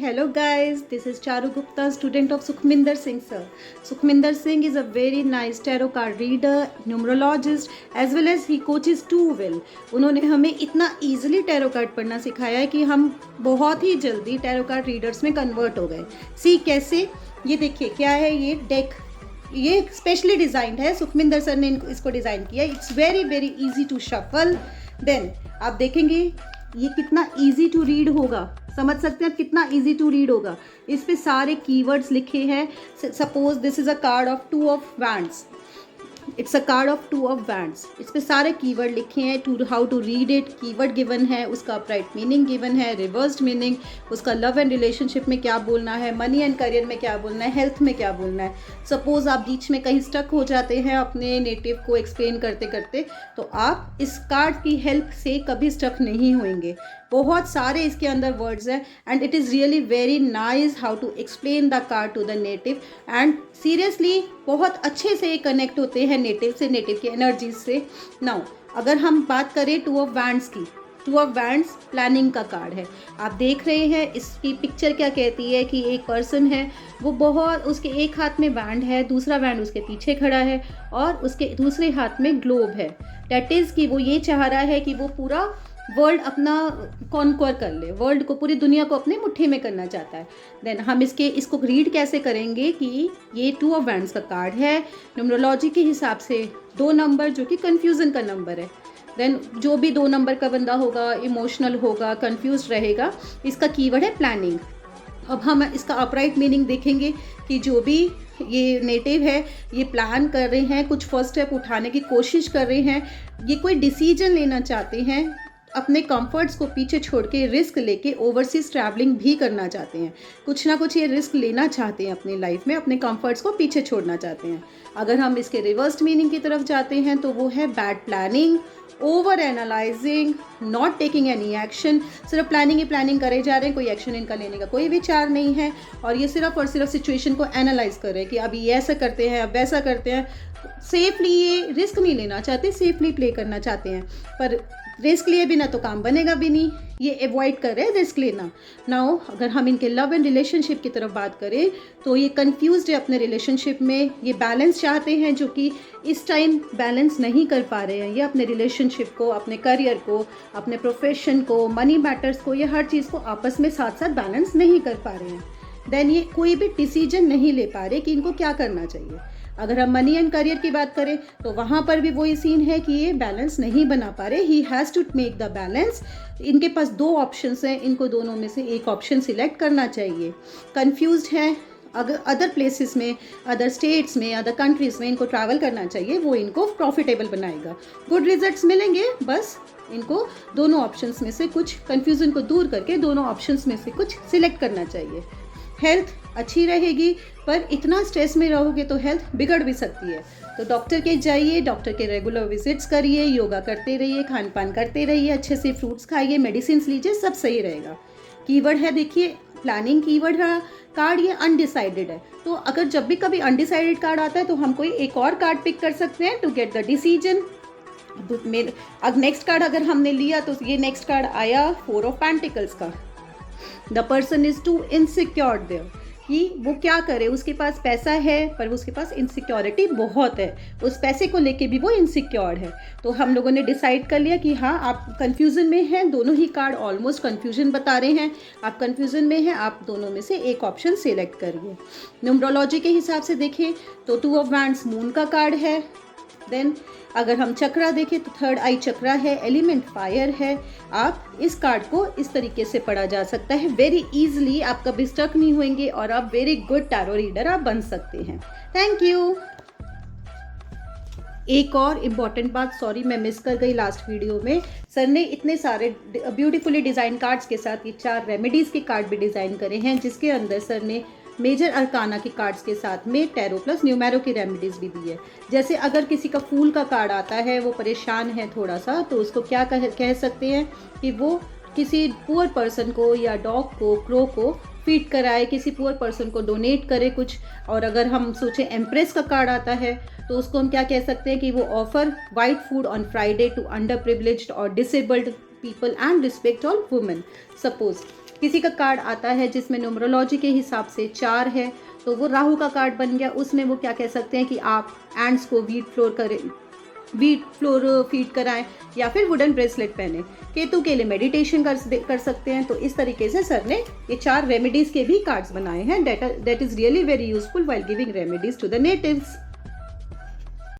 hello guys. This is Charu Gupta, student of Sukhminder Singh sir. Sukhminder Singh is a very nice tarot card reader, numerologist, as well as he coaches too well. उन्होंने हमें इतना easily tarot card पढ़ना सिखाया है कि हम बहुत ही जल्दी tarot card readers में convert हो गए. See कैसे? ये देखिए क्या है ये deck. ये स्पेशली डिज़ाइंड है, सुखमिंदर सर ने इसको डिज़ाइन किया. It's very very easy to shuffle. Then आप देखेंगे ये कितना इजी टू रीड होगा. समझ सकते हैं आप कितना इजी टू रीड होगा. इस पे सारे कीवर्ड्स लिखे हैं. Suppose this is a card of 2 of wands. It's a card of 2 of wands. इस पे सारे कीवर्ड लिखे हैं. To how to read it, keyword given है, उसका अपराइट मीनिंग गिवन है, रिवर्स्ड मीनिंग, उसका लव एंड रिलेशनशिप में क्या बोलना है, मनी एंड करियर में क्या बोलना है, हेल्थ में क्या बोलना है. सपोज आप बीच में कहीं स्टक हो जाते हैं अपने नेटिव को एक्सप्लेन करते करते, तो आप इस कार्ड की हेल्प से कभी स्टक नहीं होंगे. बहुत सारे इसके अंदर वर्ड्स हैं and it is really very nice how to explain the card to the native. And seriously बहुत अच्छे से कनेक्ट होते हैं नेटिव से, नेटिव की एनर्जीज से. नाउ अगर हम बात करें 2 ऑफ वैंड्स की, 2 ऑफ वैंड्स प्लानिंग का कार्ड है. आप देख रहे हैं इसकी पिक्चर क्या कहती है कि एक पर्सन है, वो बहुत, उसके एक हाथ में वैंड है, दूसरा वैंड उसके पीछे खड़ा है और उसके दूसरे हाथ में ग्लोब है. डैट इज़ कि वो ये चाह रहा है कि वो पूरा वर्ल्ड अपना कॉन्क्वर कर ले, वर्ल्ड को, पूरी दुनिया को अपने मुट्ठी में करना चाहता है. देन हम इसको रीड कैसे करेंगे कि ये 2 ऑफ वैंड्स का कार्ड है. न्यूमरोलॉजी के हिसाब से 2 नंबर जो कि कन्फ्यूज़न का नंबर है. देन जो भी 2 नंबर का बंदा होगा, इमोशनल होगा, कंफ्यूज रहेगा. इसका कीवर्ड है प्लानिंग. अब हम इसका अपराइट मीनिंग देखेंगे कि जो भी ये नेटिव है ये प्लान कर रहे हैं, कुछ फर्स्ट स्टेप उठाने की कोशिश कर रहे हैं, ये कोई डिसीजन लेना चाहते हैं, अपने कंफर्ट्स को पीछे छोड़ के रिस्क लेके ओवरसीज ट्रैवलिंग भी करना चाहते हैं. कुछ ना कुछ ये रिस्क लेना चाहते हैं अपनी लाइफ में, अपने कंफर्ट्स को पीछे छोड़ना चाहते हैं. अगर हम इसके रिवर्स्ड मीनिंग की तरफ जाते हैं तो वो है bad planning, over analysing, not taking any action. सिर्फ प्लानिंग ही प्लानिंग करे जा रहे हैं, कोई एक्शन इनका लेने का कोई विचार नहीं है. और ये सिर्फ और सिर्फ सिचुएशन को एनालाइज कर रहे हैं कि अब ये ऐसा करते हैं, अब वैसा करते हैं. सेफली ये रिस्क नहीं लेना चाहते, सेफली प्ले करना चाहते हैं. पर रिस्क लिए बिना तो काम बनेगा भी नहीं, ये अवॉइड कर रहे हैं रिस्क लेना. नाउ अगर हम इनके लव एंड रिलेशनशिप की तरफ बात करें तो ये कंफ्यूज्ड है अपने रिलेशनशिप में. ये बैलेंस चाहते हैं जो कि इस टाइम बैलेंस नहीं कर पा रहे हैं. ये अपने रिलेशनशिप को, अपने करियर को, अपने प्रोफेशन को, मनी मैटर्स को, ये हर चीज़ को आपस में साथ साथ बैलेंस नहीं कर पा रहे हैं. देन ये कोई भी डिसीजन नहीं ले पा रहे कि इनको क्या करना चाहिए. अगर हम मनी एंड करियर की बात करें तो वहाँ पर भी वही सीन है कि ये बैलेंस नहीं बना पा रहे. He has to make the balance. इनके पास 2 ऑप्शंस हैं, इनको दोनों में से एक ऑप्शन सिलेक्ट करना चाहिए. कंफ्यूज्ड है. अगर अदर प्लेसेस में, अदर स्टेट्स में, अदर कंट्रीज़ में इनको ट्रैवल करना चाहिए, वो इनको प्रॉफिटेबल बनाएगा. गुड रिजल्ट्स मिलेंगे. बस इनको दोनों ऑप्शंस में से कुछ, कन्फ्यूज़न को दूर करके दोनों ऑप्शंस में से कुछ सिलेक्ट करना चाहिए. हेल्थ अच्छी रहेगी, पर इतना स्ट्रेस में रहोगे तो हेल्थ बिगड़ भी सकती है. तो डॉक्टर के जाइए, डॉक्टर के रेगुलर विजिट्स करिए, योगा करते रहिए, खान पान करते रहिए, अच्छे से फ्रूट्स खाइए, मेडिसिन लीजिए, सब सही रहेगा. कीवर्ड है देखिए प्लानिंग कीवर्ड है. कार्ड ये अनडिसाइडेड है. तो अगर जब भी कभी अनडिसाइडेड कार्ड आता है तो हम कोई एक और कार्ड पिक कर सकते हैं टू गेट द डिसीजन. अब नेक्स्ट कार्ड अगर हमने लिया तो ये नेक्स्ट कार्ड आया 4 ऑफ पेंटिकल्स का. The person is too insecure there, कि वो क्या करे. उसके पास पैसा है पर उसके पास इनसिक्योरिटी बहुत है. उस पैसे को लेके भी वो इनसिक्योर है. तो हम लोगों ने डिसाइड कर लिया कि हाँ आप कंफ्यूजन में हैं. दोनों ही कार्ड ऑलमोस्ट कंफ्यूजन बता रहे हैं. आप कंफ्यूजन में हैं, आप दोनों में से एक ऑप्शन सेलेक्ट करिए. न्यूमरोलॉजी के हिसाब से देखें तो 2 ऑफ वैंड्स मून का कार्ड है. देन अगर हम चक्रा देखें तो 3rd आई चक्रा है, एलिमेंट फायर है. आप इस कार्ड को इस तरीके से पढ़ा जा सकता है. वेरी इजीली आप कभी स्टक नहीं होंगे और आप वेरी गुड टैरो रीडर आप बन सकते हैं. Thank you. एक और इम्पॉर्टेंट बात, सॉरी मैं मिस कर गई लास्ट वीडियो में. सर ने इतने सारे ब्यूटीफुली डिज़ाइन कार्ड्स के साथ ये 4 रेमेडीज़ के कार्ड भी डिज़ाइन करे हैं, जिसके अंदर सर ने मेजर अरकाना के कार्ड्स के साथ में टैरो प्लस न्यूमेरो की रेमेडीज़ भी दी है. जैसे अगर किसी का फूल का कार्ड आता है, वो परेशान है थोड़ा सा, तो उसको क्या कह सकते हैं कि वो किसी पुअर पर्सन को या डॉग को, क्रो को फीड कराए, किसी पुअर पर्सन को डोनेट करे कुछ. और अगर हम सोचें एम्प्रेस का कार्ड आता है तो उसको हम क्या कह सकते हैं कि वो offer white food on Friday to underprivileged और disabled people and respect all women. Suppose किसी का कार्ड आता है जिसमें न्यूमरोलॉजी के हिसाब से 4 है, तो वो राहु का कार्ड बन गया। उसमें वो क्या कह सकते हैं कि आप एंड्स को व्हीट फ्लोर फीड कराएं या फिर वुडन ब्रेसलेट पहने। केतु के लिए मेडिटेशन कर सकते हैं। तो इस तरीके से सर ने ये 4 रेमेडीज के भी कार्ड्स बनाए हैं that is really very useful while giving remedies to the natives.